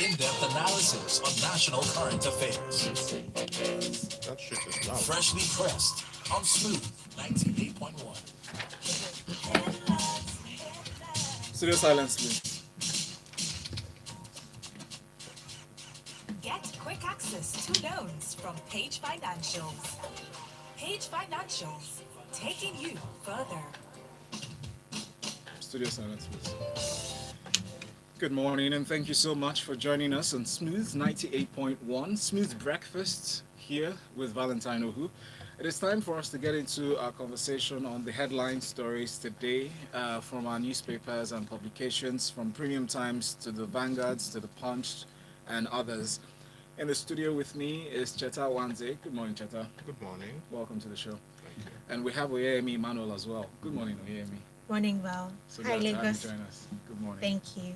In-depth analysis of national current affairs. That shit is loud. Freshly pressed on Smooth 98.1. Studio silence, please. Get quick access to loans from Page Financials. Page Financials, taking you further. Studio silence, please. Good morning, and thank you so much for joining us on Smooth 98.1, Smooth Breakfast, here with Valentine Ohu. It is time for us to get into our conversation on the headline stories today from our newspapers and publications, from Premium Times to the Vanguards to the Punch and others. In the studio with me is Cheta Wanze. Good morning, Cheta. Good morning. Welcome to the show. Thank you. And we have Oyemi Emmanuel as well. Good morning, Oyemi. Morning, Val. So Hi, glad to have you Lagos. join us. Good morning. Thank you.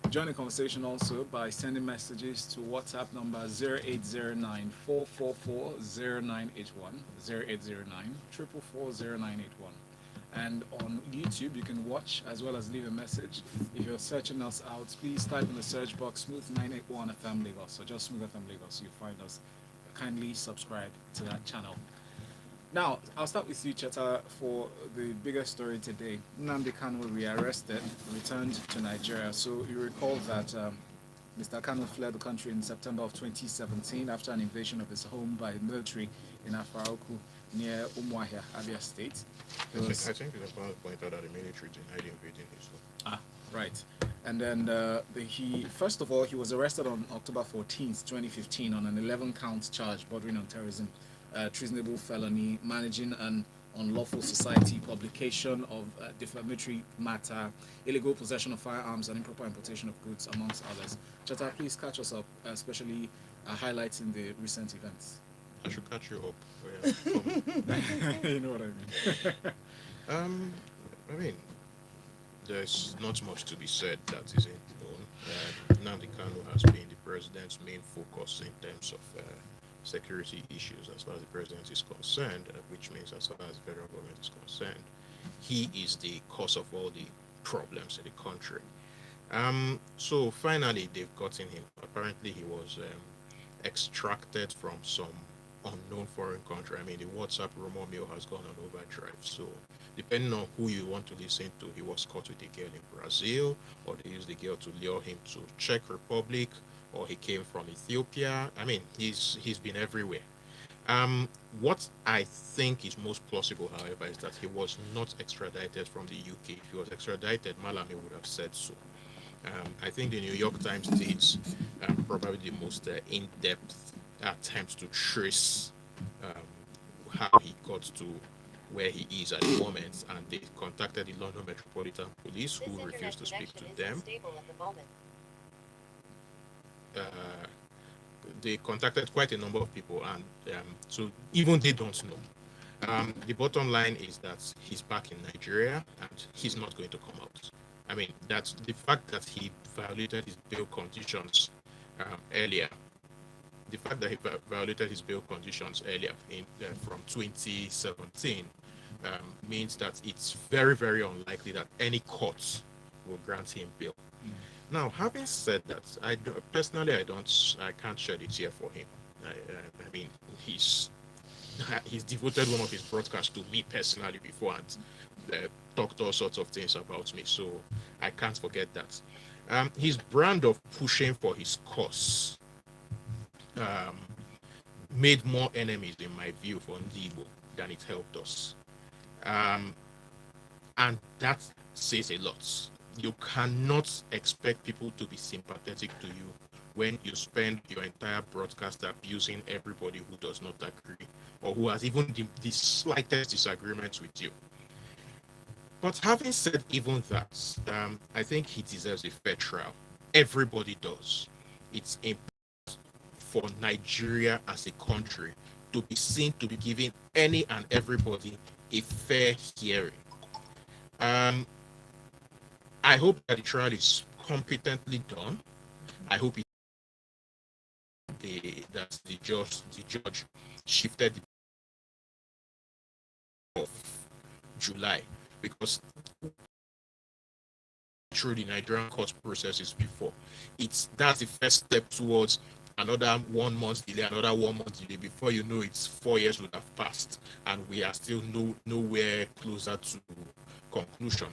Join the conversation also by sending messages to WhatsApp number 0809 444 0981, 0809 444 And on YouTube, you can watch as well as leave a message. If you're searching us out, please type in the search box Smooth 981 FM Lagos, or just Smooth FM Lagos. You'll find us. Kindly subscribe to that channel. Now, I'll start with you, Cheta, for the biggest story today. Nnamdi Kanu rearrested, returned to Nigeria. So you recall that Mr. Kanu fled the country in September of 2017 after an invasion of his home by the military in Afaroku near Umuahia, Abia State. I think it's important to point out that the military denied invading his home. Right. And then he first of all, he was arrested on October 14th, 2015 on an 11-count charge bordering on terrorism, treasonable felony, managing an unlawful society, publication of defamatory matter, illegal possession of firearms, and improper importation of goods, amongst others. Chata, please catch us up, especially highlighting the recent events. I should catch you up. You know what I mean? I mean, there's not much to be said that isn't known. Nnamdi Kanu has been the president's main focus in terms of security issues as far as the president is concerned, which means as far as the federal government is concerned, he is the cause of all the problems in the country. So finally, they've gotten him. Apparently, he was extracted from some unknown foreign country. I mean, the WhatsApp rumor mill has gone on overdrive. So depending on who you want to listen to, he was caught with a girl in Brazil, or they used the girl to lure him to Czech Republic, or he came from Ethiopia. I mean, he's been everywhere. What I think is most plausible, however, is that he was not extradited from the UK. If he was extradited, Malami would have said so. I think the New York Times did probably the most in-depth attempt to trace how he got to where he is at the moment, and they contacted the London Metropolitan Police, who refused to speak to them. Uh, they contacted quite a number of people, and so even they don't know. The bottom line is that he's back in Nigeria and he's not going to come out. I mean, that's the fact that he violated his bail conditions earlier. The fact that he violated his bail conditions earlier from 2017 means that it's very, very unlikely that any court will grant him bail. Now, having said that, I can't shed a tear for him. I mean, he's devoted one of his broadcasts to me personally before and talked all sorts of things about me, so I can't forget that. His brand of pushing for his cause made more enemies, in my view, for Ndibo than it helped us. And that says a lot. You cannot expect people to be sympathetic to you when you spend your entire broadcast abusing everybody who does not agree or who has even the slightest disagreement with you. But having said even that, I think he deserves a fair trial. Everybody does. It's important for Nigeria as a country to be seen to be giving any and everybody a fair hearing. I hope that the trial is competently done. I hope that the judge shifted of July, because through the Nigerian court processes before. That's the first step towards another 1 month delay, another 1 month delay. Before you know, it's 4 years would have passed, and we are still nowhere closer to conclusion.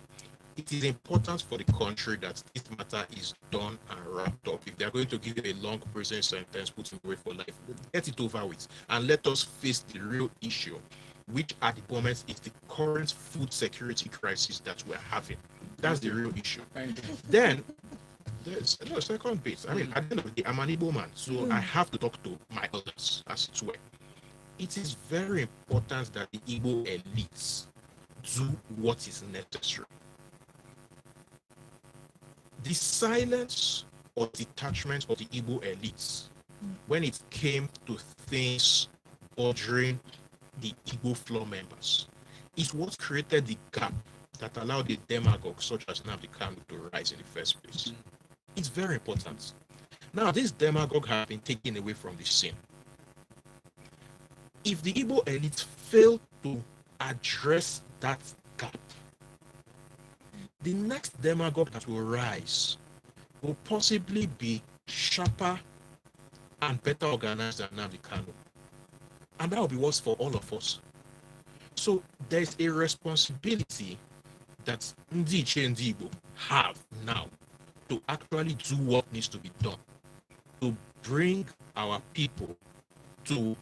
It is important for the country that this matter is done and wrapped up. If they are going to give you a long prison sentence, put him away for life, get it over with, and let us face the real issue, which at the moment is the current food security crisis that we're having. That's the real issue. Then there's no second bit. I mean, at the end of the day, I'm an Igbo man, so I have to talk to my elders, as it were. It is very important that the Igbo elites do what is necessary. The silence or detachment of the Igbo elites when it came to things bordering the Igbo floor members is what created the gap that allowed the demagogues such as Nnamdi Kanu to rise in the first place. It's very important. Now, this demagogue has been taken away from the scene. If the Igbo elite fail to address that gap, the next demagogue that will rise will possibly be sharper and better organized than Nnamdi Kanu. And that will be worse for all of us. So there's a responsibility that Ndi Igbo have now to actually do what needs to be done to bring our people to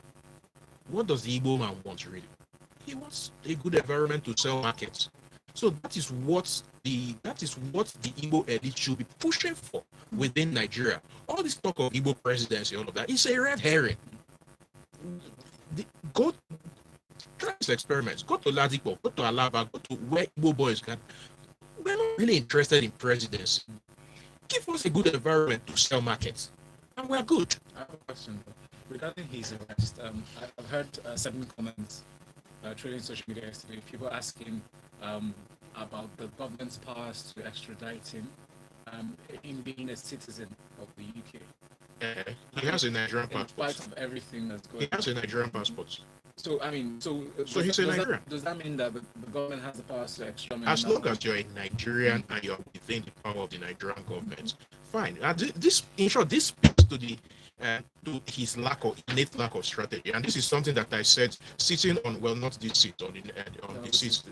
what does the Igbo man want really? He wants a good environment to sell markets. So that is what the Igbo elite should be pushing for within Nigeria. All this talk of Igbo presidency, all of that, is a red herring. Go try this experiment. Go to Ladipo, go to Alaba, go to where Igbo boys can. We're not really interested in presidency. Give us a good environment to sell markets, and we're good. I have a question regarding his arrest. I've heard certain comments trading social media yesterday. People asking about the government's powers to extradite him in being a citizen of the UK. He has a Nigerian In passport. spite of everything that's going He has a Nigerian passport. So, I mean, he's a Nigerian. Does that mean that the government has the powers to extradite him? As long as you're a Nigerian and you're within the power of the Nigerian government, fine. This, in short, this speaks to his innate lack of strategy, and this is something that I said sitting on, well, not this seat, on the seat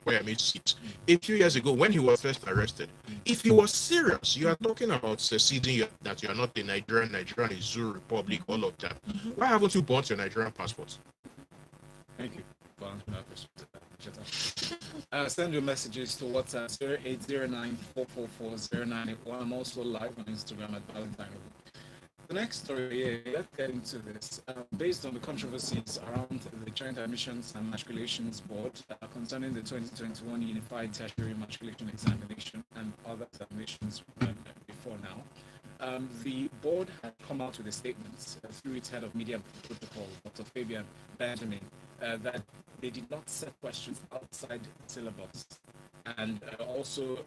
where I made seats a few years ago when he was first arrested. If he was serious, you are talking about seceding, that you are not a Nigerian is Zoo Republic, all of that. Why haven't you bought your Nigerian passport? Thank you for answering that question. Send your messages to WhatsApp 0809-444-0981. I'm also live on Instagram at Valentine. The next story here, let's get into this. Based on the controversies around the Joint Admissions and Matriculations Board concerning the 2021 Unified Tertiary Matriculation Examination and other examinations before now, the board had come out with a statement through its head of media protocol, Dr. Fabian Benjamin, that they did not set questions outside syllabus, and also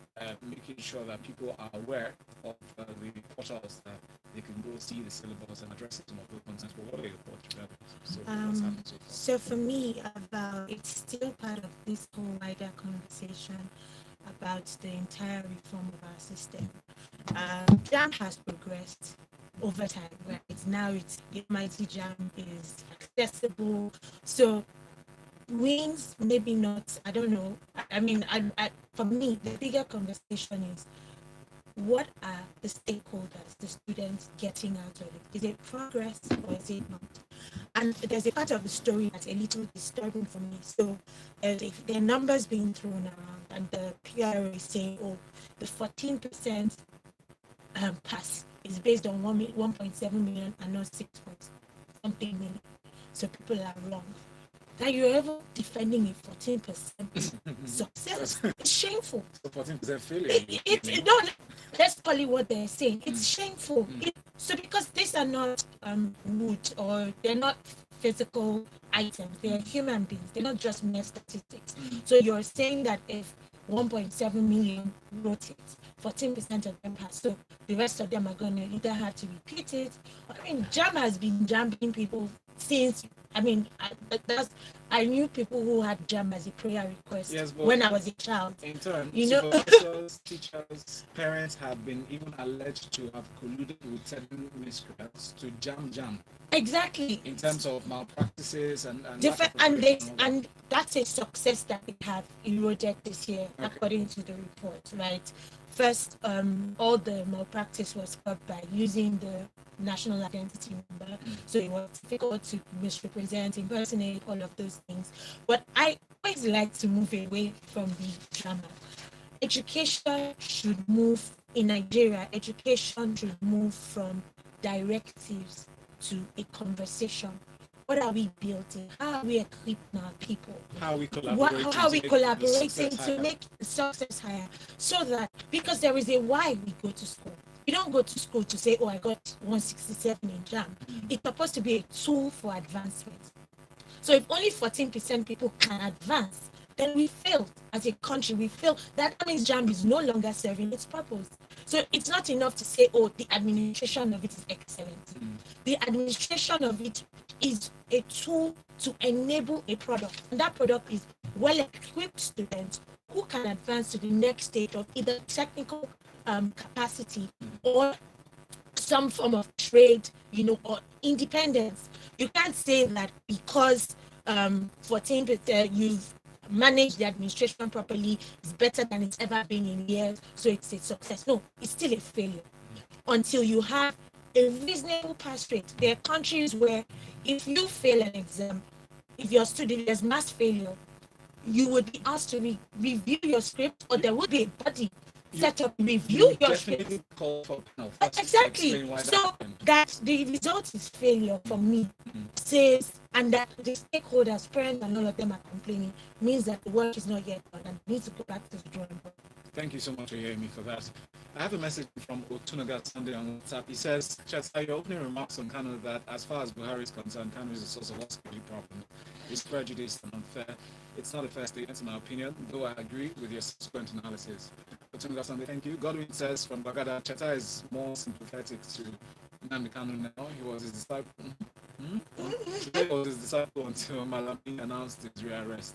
making sure that people are aware of the portals that they can go see the syllabus and address some of the content. But what are your thoughts about this? So, what's happened so far? So for me, it's still part of this whole wider conversation about the entire reform of our system. JAM has progressed over time, right? Now the mighty JAM is accessible. So wins, maybe not, I don't know. I mean, for me, the bigger conversation is, what are the stakeholders, the students getting out of it? Is it progress or is it not? And there's a part of the story that's a little disturbing for me. So if there are numbers being thrown around and the PRO is saying, oh, the 14% pass is based on 1.7 million and not 6 point something million. So people are wrong. That you're ever defending a 14% success. It's shameful. So 14% failure. No, let's call it what they're saying. It's shameful. So because these are not wood, or they're not physical items, they're human beings. They're not just mere statistics. So you're saying that if 1.7 million wrote it, 14% of them passed. So the rest of them are going to either have to repeat it. I mean, JAM has been jamming people since. I mean, I knew people who had jam as a prayer request Yes, but when I was a child. in turn, You know, supervisors, teachers, parents have been even alleged to have colluded with certain miscreants to jam exactly. in terms of malpractices and lack Different, of preparation and all that. and that's a success that we have eroded this year, Okay. according to the report. Right, first, all the malpractice was caused by using the national identity number, so it was difficult to misrepresent, impersonate, all of those things. But I always like to move away from the drama. Education should move in Nigeria. Education should move from directives to a conversation. What are we building? How are we equipping our people? How are we What, collaborating? how are we to make the collaborating success to higher? make success higher? So that, because there is a why we go to school. You don't go to school to say, oh, I got 167 in JAM. It's supposed to be a tool for advancement. So if only 14% people can advance, then we failed as a country. We failed. That means JAM is no longer serving its purpose. So it's not enough to say, oh, the administration of it is excellent. The administration of it is a tool to enable a product. And that product is well-equipped students who can advance to the next stage of either technical capacity or some form of trade, or independence. You can't say that because 14% you've managed the administration properly is better than it's ever been in years, so it's a success. No, it's still a failure until you have a reasonable pass rate. There are countries where if you fail an exam, if you're studying, there's mass failure, you would be asked to review your script, or there would be a body set up to review your script. Definitely call for panel first to Exactly. explain why that So happened. that the result is failure for me says, and that the stakeholders, parents, and all of them are complaining, means that the work is not yet done and needs to go back to the drawing board. Thank you so much for hearing me for that. I have a message from Otunaga Sunday on WhatsApp. He says, Chester, your opening remarks on Kanu that as far as Buhari is concerned, Kanu is the source of all security problems. It's prejudiced and unfair. It's not a fair statement, in my opinion, though I agree with your subsequent analysis. Otunaga Sunday, thank you. Godwin says from Bagada, Cheta is more sympathetic to Nnamdi Kanu now. He was his disciple. He was his disciple until Malami announced his rearrest.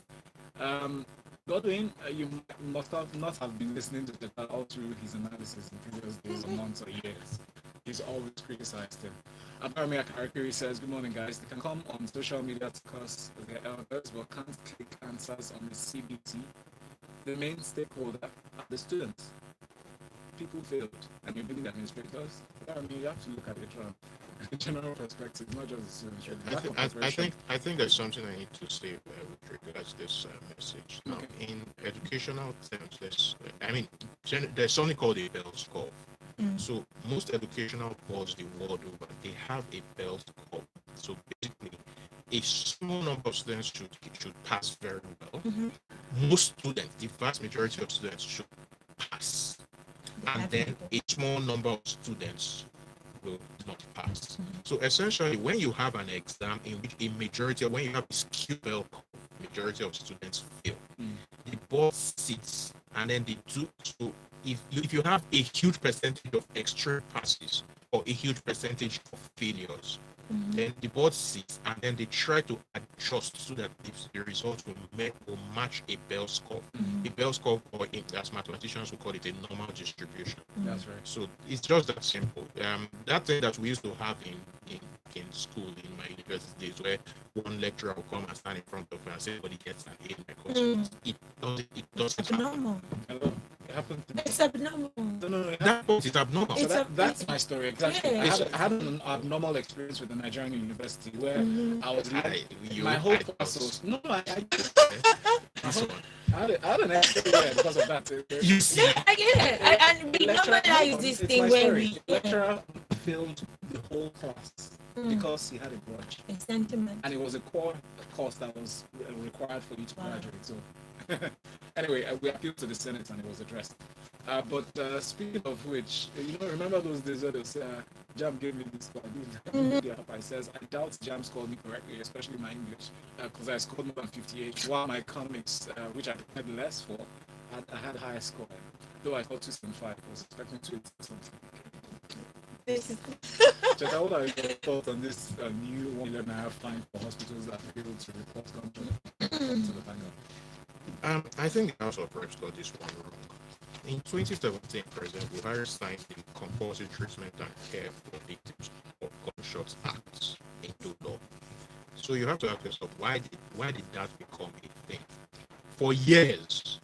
Godwin, you must not have been listening to Cheta all through his analysis in previous days or months or years. He's always criticized him. Abaramia Karakiri says, good morning, guys. They can come on social media to curse their elders, but can't click answers on the CBT. The main stakeholder are the students. People failed, and you believe the administrators. I mean, you have to look at it from a general perspective, not just the students. Lack of preparation. I think there's something I need to say with regards to this message. Now, Okay. in educational terms, there's something called a Bell's curve. So most educational boards the world over, they have a Bell's curve. So basically, a small number of students should pass very well. Most students, the vast majority of students, should pass, and then a small number of students will not pass. So essentially, when you have an exam in which when you have a skew bell curve, majority of students fail, the board sits, and then they do. So if you have a huge percentage of extreme passes or a huge percentage of failures, then the board sits and then they try to adjust so that the results will match a Bell's curve. A Bell's curve, or as mathematicians we call it, a normal distribution. That's right. So it's just that simple. That thing that we used to have in school in my university days, where one lecturer will come and stand in front of me and say, "Everybody gets an A in my course." It doesn't happen. Abnormal. Hello. It happened to me. It's abnormal. No. That point is abnormal. So It's that's my story exactly. Yeah. I had an abnormal experience with the Nigerian university where I was my I whole thought- class was I This one. had an extra year because of that. You see, I get it. And we normalize this it's thing my when story. we The lecturer failed the whole class because he had a grudge, a sentiment. and it was a core course that was required for you to Wow. graduate. So anyway, we appealed to the Senate and it was addressed. But speaking of which, remember those days where they say, Jam gave me this score. I says, I doubt Jam scored me correctly, especially my English, because I scored more than 58, while my economics, which I had less for, I had higher score. Though I got 275, I was expecting 280 something. This is Cheta, what are your thoughts on this new 1 million naira fine for hospitals that fail to report gunshots to the panel? I think the House of Reps got this one wrong. In 2017, President Buhari signed the Compulsory Treatment and Care for Victims of Gunshots Act into law. So you have to ask yourself, why did that become a thing? For years,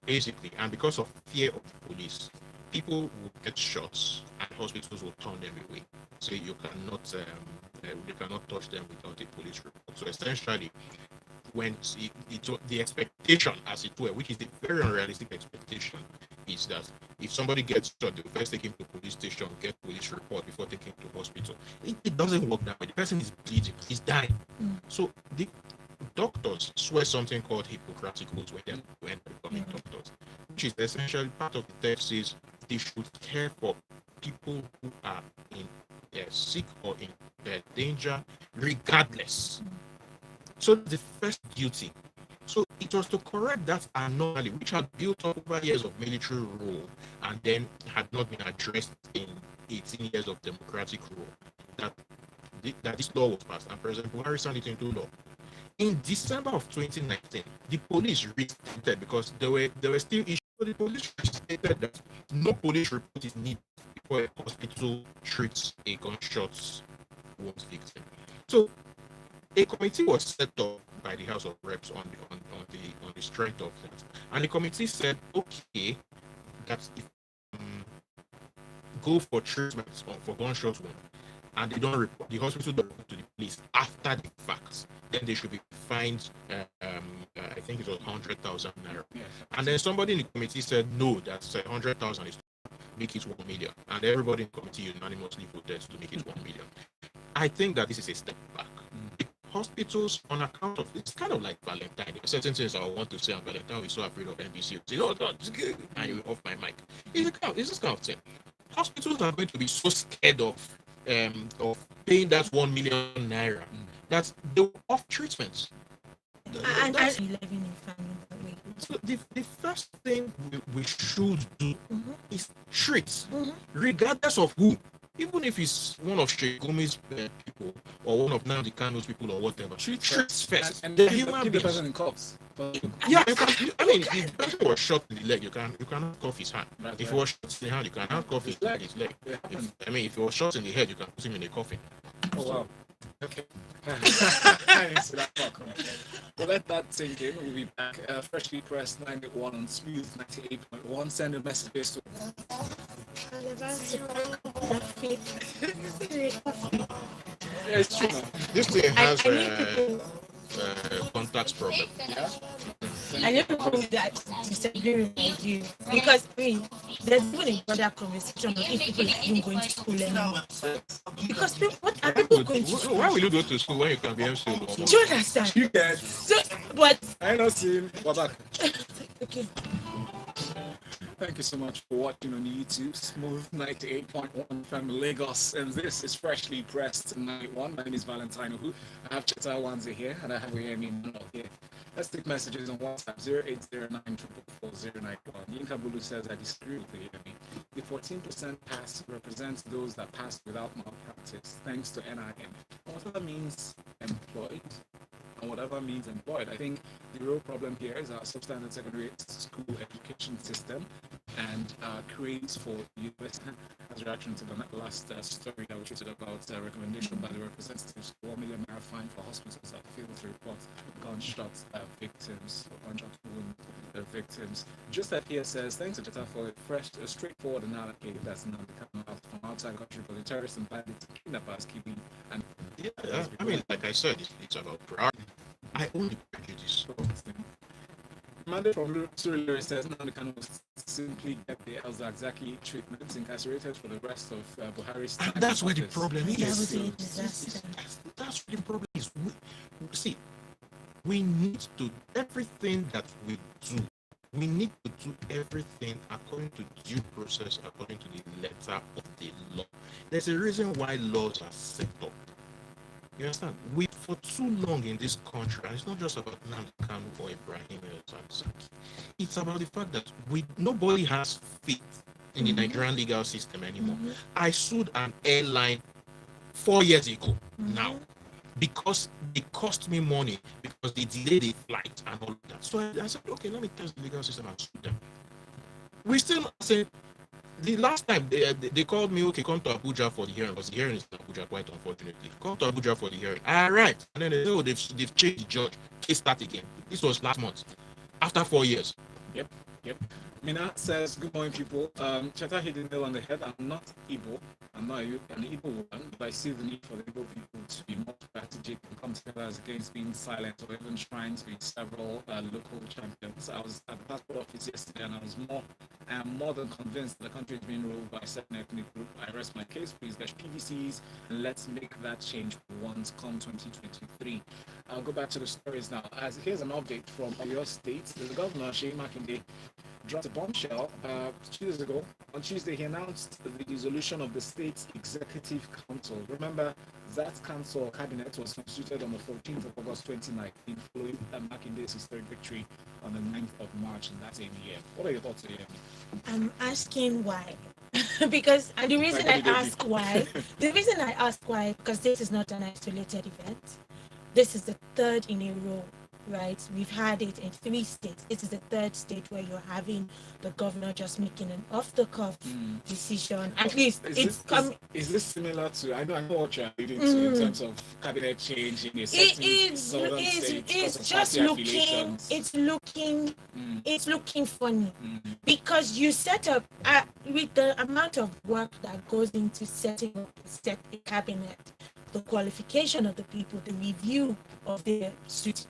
basically, and because of fear of the police, people would get shots and hospitals will turn them away. So you cannot touch them without a police report. So essentially, when the expectation, as it were, which is a very unrealistic expectation, is that if somebody gets shot, they'll first take him to police station, get police report before taking him to hospital. It doesn't work that way. The person is bleeding, he's dying. So the doctors swear something called Hippocratic oath when becoming doctors, which is essentially part of the text says they should care for people who are in sick or in danger, regardless. So the first duty. So it was to correct that anomaly which had built up over years of military rule and then had not been addressed in 18 years of democratic rule. That this law was passed and President Buhari signed it into law. In December of 2019, the police restated because there were still issues. So the police restated that no police report is needed before a hospital treats a gunshot wound victim. So a committee was set up by the House of Reps on the strength of that, and the committee said, okay, that if go for treatment for gunshot wound, and they don't report, the hospital don't report to the police after the fact, then they should be fined. I think it was 100,000 naira. Yeah. And then somebody in the committee said no, that's 100,000 is make it 1 million, and everybody in the committee unanimously voted to make it 1 million. I think that this is a step back. Hospitals, on account of it's kind of like Valentine. There are certain things I want to say on Valentine. We're so afraid of NBC. Say, oh, God, it's good. And you off my mic. It's this kind of thing. Hospitals are going to be so scared of paying that 1 million naira that they will off treatments. And living in family that way. So the first thing we should do is treat, regardless of who. Even if it's one of Shegumi's people or one of Nnamdi Kanu's people or whatever, she treats first. And the keep human the beings. person in cuffs. Yeah, you can. I mean, if the person was shot in the leg, you cannot cuff his hand. Right, If right. he was shot in the hand, you cannot cuff his leg. Yeah. If he was shot in the head, you can put him in a coffin. Oh wow. Okay. I didn't see that part coming. We'll let that sink in. We'll be back. Freshly pressed 91 on smooth 98.1. Send a message to yeah, it's true. Man. This thing has I need people. contacts problem. Yeah. I need people that disagree with you because there's even a broader conversation of if people are even going to school anymore. Because what are people going to school? Why will you go to school when you can be MC? Do you understand? You guys. So, but I ain't not seen. We're back. okay. Thank you so much for watching on YouTube. Smooth 98.1 from Lagos. And this is Freshly Pressed 91. My name is Valentine Uhu. I have Cheta Wanze here, and I have Oyemi Mano here. Let's take messages on WhatsApp 0809 Yinka Bulu says, I disagree with Oyemi. The 14% pass represents those that passed without malpractice, thanks to NIM. And whatever means employed, and whatever means employed. I think the real problem here is our substandard secondary school education system and craze for US as a reaction to the last story that we tweeted about recommendation by the representatives 1 million naira fine for hospitals that fail to report gunshot victims or gunshot wound victims. Just that here says, thanks to Jetta for a straightforward analogy that's not become out from outside the country for the terrorists and bandits, kidnappers, keeping and Yeah, I mean, like I said, it's about priority. I only prejudice. Monday from Surrey says Nnamdi Kanu must simply get the exactly treatments incarcerated for the rest of Buhari's time. And that's where the office. problem That is. would be a disaster. That's where the problem is. See, we need to, everything that we do, we need to do everything according to due process, according to the letter of the law. There's a reason why laws are set up. You understand? We, for too long in this country, and it's not just about Nnamdi Kanu or Ibrahim El-Zaki, it's about the fact that nobody has faith in the Nigerian legal system anymore. I sued an airline 4 years ago Mhm. now, because they cost me money because they delayed the flight and all of that. So I said, okay, let me test the legal system and sue them. We still say the last time they called me, okay, come to Abuja for the hearing, because the hearing is in Abuja, quite unfortunately. Come to Abuja for the hearing. I arrived, and then they said, oh, they've changed the judge. Case start again. This was last month, after 4 years. Yep. Mina says, good morning, people. Cheta hit the nail on the head. I'm not Igbo. I'm not an Igbo woman, but I see the need for the Igbo people to be more strategic and come together as against being silent or even trying to be several local champions. I was at the passport office yesterday and I am more than convinced the country is being ruled by a certain ethnic group. I rest my case, please. There's PVCs, and let's make that change once come 2023. I'll go back to the stories now. As here's an update from Oyo State. The governor, Sheyi Makinde, dropped a bombshell 2 days ago. On Tuesday, he announced the dissolution of the state's executive council. Remember, that council cabinet was constituted on the 14th of August 2019, following Makinde's historic victory on the 9th of March in that same year. What are your thoughts, Yemi? I'm asking why. Because, and the reason I ask why, because this is not an isolated event. This is the third in a row, right? We've had it in 3 states. This is the third state where you're having the governor just making an off-the-cuff decision. At least Is this similar to? I know what you're alluding to in terms of cabinet change in a certain southern state because of party affiliations. It's looking funny because you set up with the amount of work that goes into setting up a cabinet, the qualification of the people, the review of their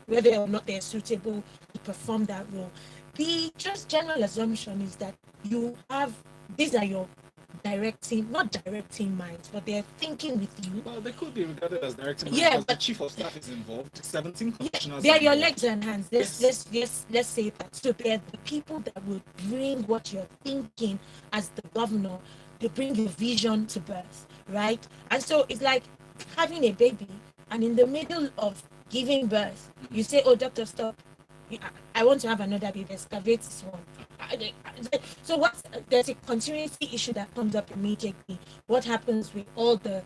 whether or not they're suitable to perform that role. The just general assumption is that you have, these are your not directing minds, but they're thinking with you. Well, they could be regarded as directing minds, Yeah, because but the chief of staff is involved. 17 commissioners. They're are your involved. legs and hands. Let's say that. So they're the people that will bring what you're thinking as the governor. They bring your vision to birth, right? And so it's like having a baby, and in the middle of giving birth, you say, "Oh, doctor, stop! I want to have another baby. Excavate this one." So there's a continuity issue that comes up immediately. What happens with all the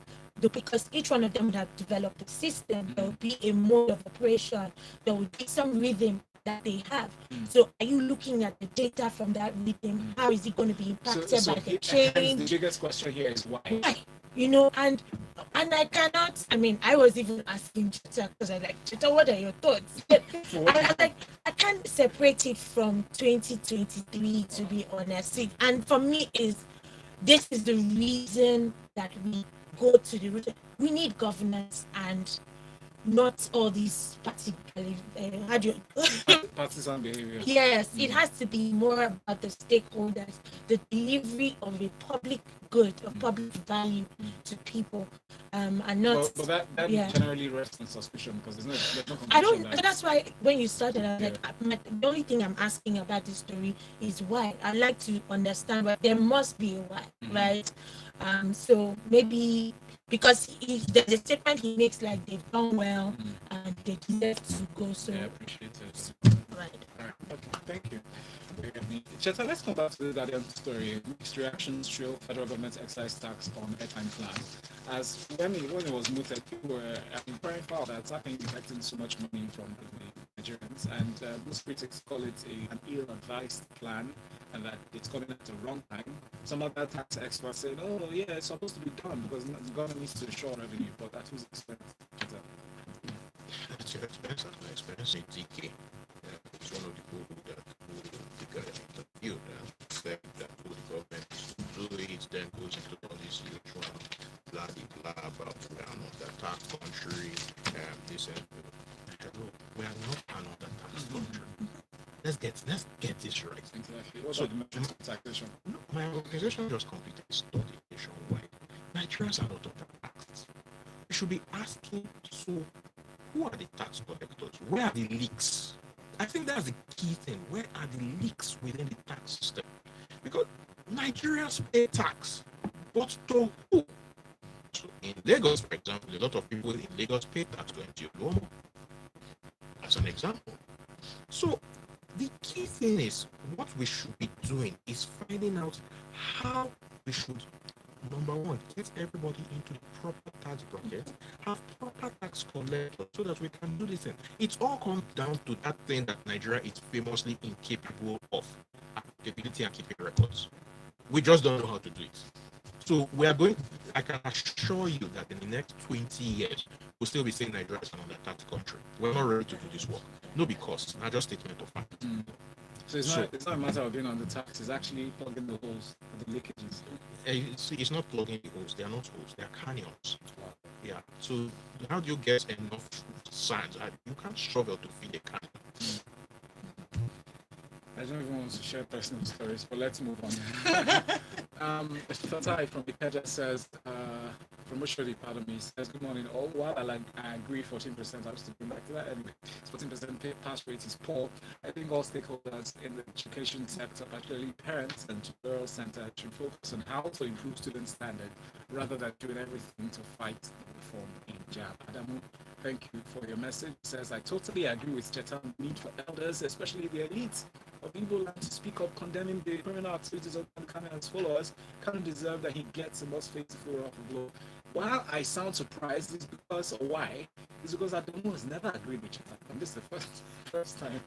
because each one of them would have developed a system, there will be a mode of operation, there will be some rhythm that they have. So are you looking at the data from that rhythm? How is it going to be impacted by the change? The biggest question here is why. Why? And I cannot, I was even asking Chita, because I like, Chita, what are your thoughts? I can't separate it from 2023, to be honest. And for me, this is the reason that we go to the root. We need governance and not all these partisan behavior. Yes, it has to be more about the stakeholders, the delivery of a public good, of public value to people, and not. But that generally rests on suspicion, because there's no I don't. conclusion. That's why when you started, I was the only thing I'm asking about this story is why. I'd like to understand why. There must be a why, right? So maybe because there's a statement he makes like they've done well and they deserve to go. So I appreciate it. Right. All right. Okay. Thank you. Cheta, let's come back to the Guardian story. Mixed reactions show federal government excise tax on airtime plan. As when it was mooted, people were inquiring foul that how can you be collecting so much money from the Nigerians? And most critics call it an ill-advised plan, and that it's coming at the wrong time. Some other tax experts said, "Oh, yeah, it's supposed to be done because the government needs to ensure revenue." But at whose expense? At your expense, at my expense, in TK. It's one of the people that the guy interviewed said that the government is to do it, then goes into all this usual blah blah about we are not that tax country, this and hello, we are not another tax country. Let's get this right. Exactly. What's So, the taxation? No, my organization just completed a study nationwide. Nigerians are not under taxed. We should be asking, so who are the tax collectors? Where are the leaks? I think that's the key thing. Where are the leaks within the tax system? Because Nigerians pay tax, but to who? So in Lagos, for example, a lot of people in Lagos pay tax to NGO, as an example. So the key thing is what we should be doing is finding out how we should Number one, get everybody into the proper tax bracket, have proper tax collectors so that we can do this thing. It all comes down to that thing that Nigeria is famously incapable of, accountability and keeping records. We just don't know how to do it. So we are going, I can assure you that in the next 20 years, we'll still be saying Nigeria is an under-taxed country. We're not ready to do this work. No, because not just statement of fact. So it's not a matter of being on the tax, it's actually plugging the holes, the leakages. It's not plugging the holes. They are not holes. They are canyons. Yeah. So how do you get enough sands? You can't struggle to feed a canyon. I don't even want to share personal stories, but let's move on. Fatai from Ikeja says, from Oshodi, pardon me, says, good morning. All while I agree 14%, I have to bring back to that anyway. 14% pay pass rate is poor. I think all stakeholders in the education sector, particularly parents and tutorial center, should focus on how to improve student standard rather than doing everything to fight the reform in JAB. Adamu, thank you for your message. It says, I totally agree with Chetan's need for elders, especially the elites of Igbo land, to speak up condemning the criminal activities of Kanu and his followers. Kanu deserve that he gets the most faithful of the blow. While I sound surprised, it's because, or why, it's because Adamu has never agreed with Chetan. And this is the first time.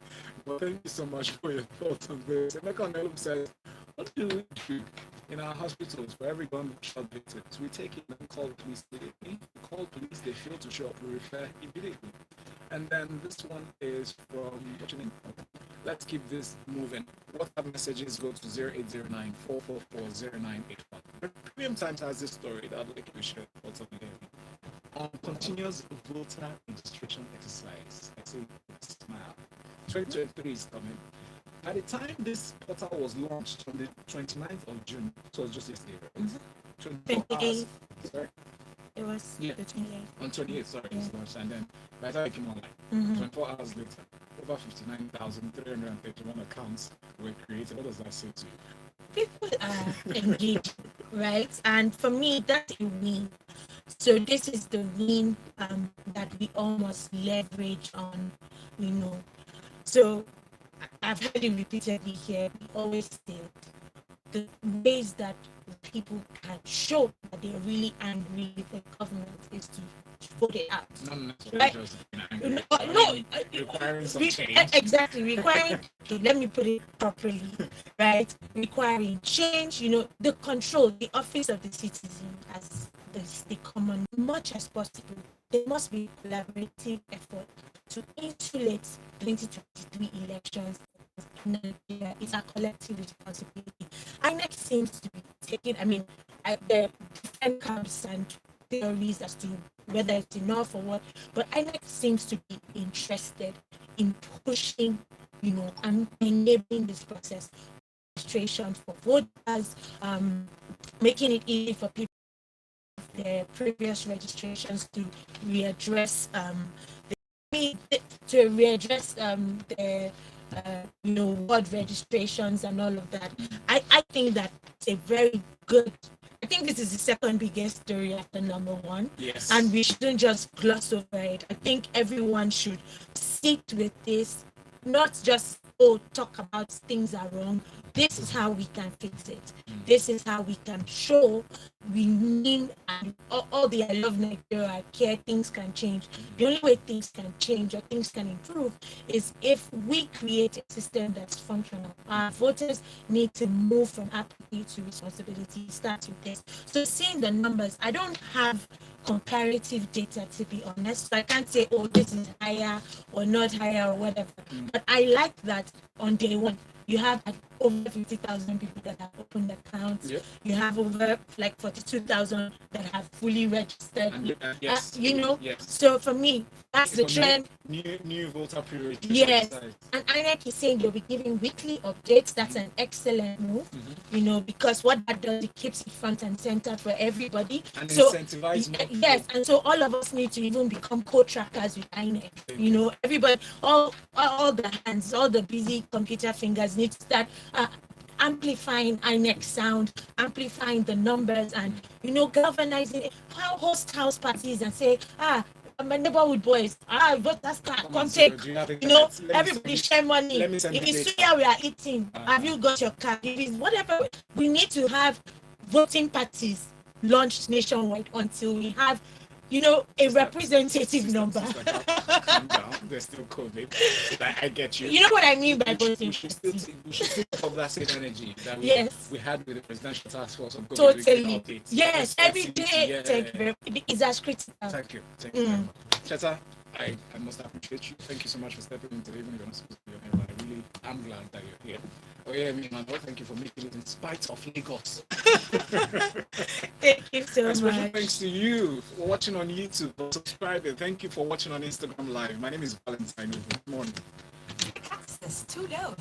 But thank you so much for your thoughts on this. Emeka Onelum says, what do we do in our hospitals for every gunshot victim? We take it and call the police immediately. We call police, they fail to show up, we refer immediately. And then this one is from, what's your name? Let's keep this moving. WhatsApp messages go to 0809 444 0981. Premium Times has this story that I'd like to share what's up there. On continuous voter registration exercise. I say smile. 2023 is coming. By the time this portal was launched on the 29th of June, so it was just yesterday, right? 24 hours. Sorry. It was the 28th. On 28th, sorry, it's launched. And then by the time it came online, 24 hours later, over 59,331 accounts were created. What does that say to you? People are engaged, right? And for me, that's a win. So this is the win that we almost leverage on, you know. So I've heard it repeatedly here. We always say the ways that people can show that they're really angry with the government is to vote it out. Not necessarily Right? just requiring some change. Exactly, requiring, let me put it properly, right? Requiring change, you know, the control, the office of the citizen as the common, much as possible. There must be collaborative effort to insulate 2023 elections. It's a collective responsibility. INEC seems to be taking, the different camps and theories as to whether it's enough or what, but INEC seems to be interested in pushing, you know, and enabling this process. Registration for voters, making it easy for people their previous registrations to readdress the ward registrations and all of that. I think that it's a very good. I think this is the second biggest story after number one. Yes. And we shouldn't just gloss over it. I think everyone should sit with this, not just talk about things are wrong. This is how we can fix it. This is how we can show we mean and all the I love Nigeria, I care, things can change. The only way things can change or things can improve is if we create a system that's functional. Our voters need to move from apathy to responsibility. Start with this. So seeing the numbers, I don't have comparative data to be honest. So I can't say, this is higher or not higher or whatever. But I like that on day one, you have over 50,000 people that have opened accounts. Yep. You have over 42,000 that have fully registered. Yes. Yes. So for me, that's the trend. New voter period. Yes. And INEC is saying they'll be giving weekly updates. That's an excellent move, you know, because what that does, it keeps it front and center for everybody. And so incentivize more people. yes, and so all of us need to even become co-trackers with INEC. You know, everybody, all the hands, all the busy computer fingers need to start amplifying INEC sound, amplifying the numbers, and you know, galvanizing it. How host house parties and say, my neighborhood boys, vote that card, come take, you know, everybody share money. If it's suya we are eating, have you got your card? If it's whatever, we need to have voting parties launched nationwide until we have, a representative number. Calm down. There's still COVID. I get you. You know what I mean by We should still take up that same energy that Yes. we had with the presidential task force on COVID Totally. updates. Yes, every Responsibility, day. yeah. Thank you very much. It's as critical. Thank you. Thank you very much. Cheta, I must appreciate you. Thank you so much for stepping into the evening. You're not supposed to be on here, but I really am glad that you're here. Oh yeah, me, man. Thank you for making it in spite of Lagos. Thank you so And special much. thanks to you for watching on YouTube, for subscribing. Thank you for watching on Instagram Live. My name is Valentine. Good morning. Access to loans